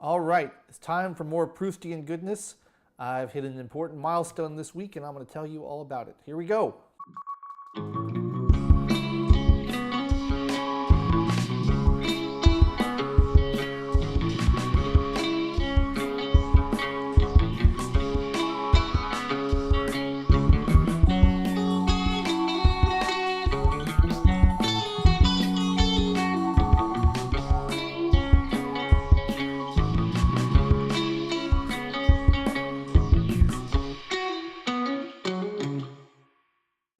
All right, it's time for more Proustian goodness. I've hit an important milestone this week and I'm going to tell you all about it. Here we go.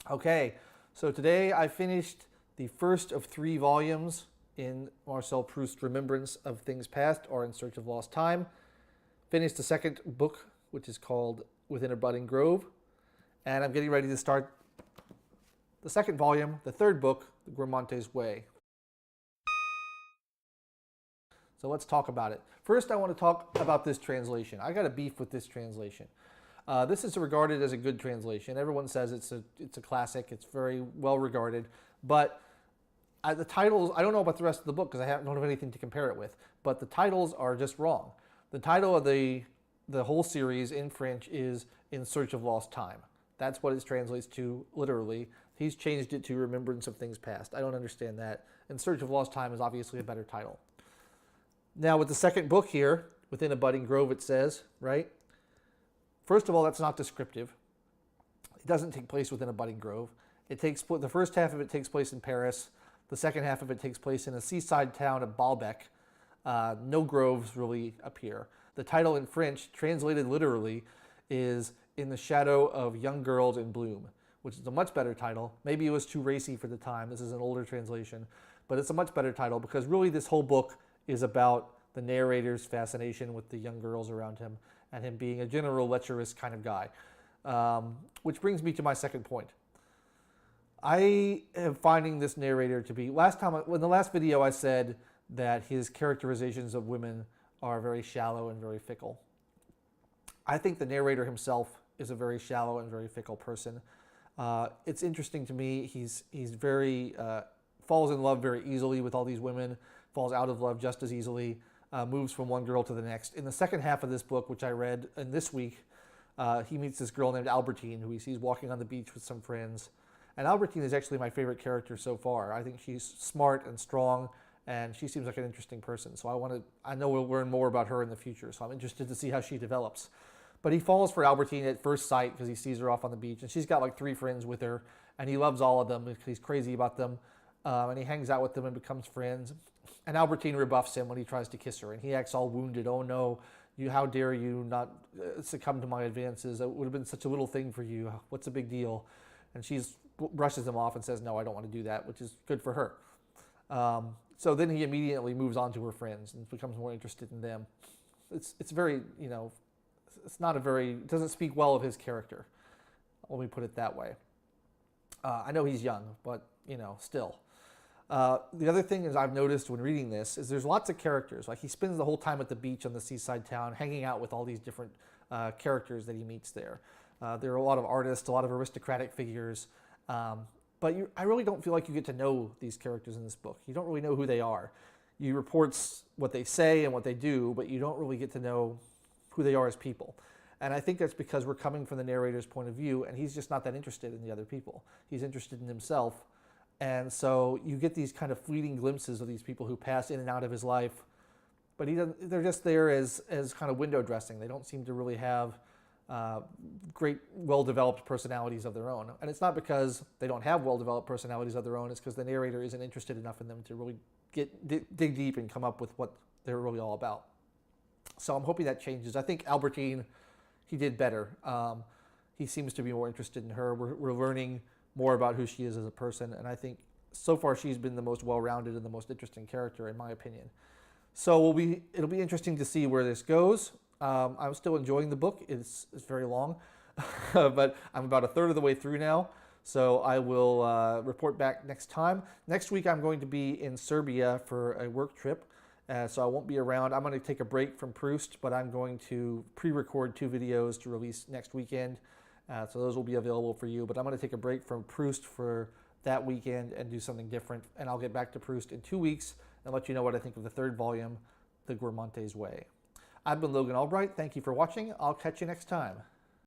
Okay, so today I finished the first of 3 volumes in Marcel Proust's Remembrance of Things Past or In Search of Lost Time. Finished the second book, which is called Within a Budding Grove. And I'm getting ready to start the second volume, the third book, The Guermante's Way. So let's talk about it. First, I want to talk about this translation. I got a beef with this translation. This is regarded as a good translation. Everyone says it's a classic. It's very well regarded. But the titles, I don't know about the rest of the book because I don't have anything to compare it with. But the titles are just wrong. The title of the whole series in French is In Search of Lost Time. That's what it translates to literally. He's changed it to Remembrance of Things Past. I don't understand that. In Search of Lost Time is obviously a better title. Now with the second book here, Within a Budding Grove, it says, right? First of all, that's not descriptive. It doesn't take place within a budding grove. The first half of it takes place in Paris. The second half of it takes place in a seaside town of Baalbec. No groves really appear. The title in French, translated literally, is In the Shadow of Young Girls in Bloom, which is a much better title. Maybe it was too racy for the time. This is an older translation. But it's a much better title because really this whole book is about the narrator's fascination with the young girls around him and him being a general lecherous kind of guy. Which brings me to my second point. I am finding this narrator to be, in the last video I said that his characterizations of women are very shallow and very fickle. I think the narrator himself is a very shallow and very fickle person. It's interesting to me, he's very, falls in love very easily with all these women, falls out of love just as easily, moves from one girl to the next. In the second half of this book, which I read in this week, he meets this girl named Albertine, who he sees walking on the beach with some friends. And Albertine is actually my favorite character so far. I think she's smart and strong, and she seems like an interesting person. So I know we'll learn more about her in the future, so I'm interested to see how she develops. But he falls for Albertine at first sight because he sees her off on the beach, and she's got like 3 friends with her, and he loves all of them because he's crazy about them. And he hangs out with them and becomes friends. And Albertine rebuffs him when he tries to kiss her, and he acts all wounded. Oh no, how dare you not succumb to my advances? It would have been such a little thing for you. What's the big deal? And she brushes him off and says, no, I don't want to do that, which is good for her. So then he immediately moves on to her friends and becomes more interested in them. It's very, it doesn't speak well of his character. Let me put it that way. I know he's young, but, still. The other thing is I've noticed when reading this is there's lots of characters. Like he spends the whole time at the beach on the seaside town hanging out with all these different characters that he meets there. There are a lot of artists, a lot of aristocratic figures, but I really don't feel like you get to know these characters in this book. You don't really know who they are. You reports what they say and what they do, but you don't really get to know who they are as people. And I think that's because we're coming from the narrator's point of view, and he's just not that interested in the other people. He's interested in himself. And so you get these kind of fleeting glimpses of these people who pass in and out of his life, but they're just there as kind of window dressing. They don't seem to really have great, well-developed personalities of their own. And it's not because they don't have well-developed personalities of their own, it's because the narrator isn't interested enough in them to really dig deep and come up with what they're really all about. So I'm hoping that changes. I think Albertine, he did better. He seems to be more interested in her. We're learning more about who she is as a person, and I think so far she's been the most well-rounded and the most interesting character in my opinion. So it'll be interesting to see where this goes. I'm still enjoying the book. It's very long, but I'm about a third of the way through now, so I will report back next time. Next week I'm going to be in Serbia for a work trip, so I won't be around. I'm going to take a break from Proust, but I'm going to pre-record 2 videos to release next weekend. So those will be available for you, but I'm going to take a break from Proust for that weekend and do something different, and I'll get back to Proust in 2 weeks and let you know what I think of the third volume, The Guermante's Way. I've been Logan Albright. Thank you for watching. I'll catch you next time.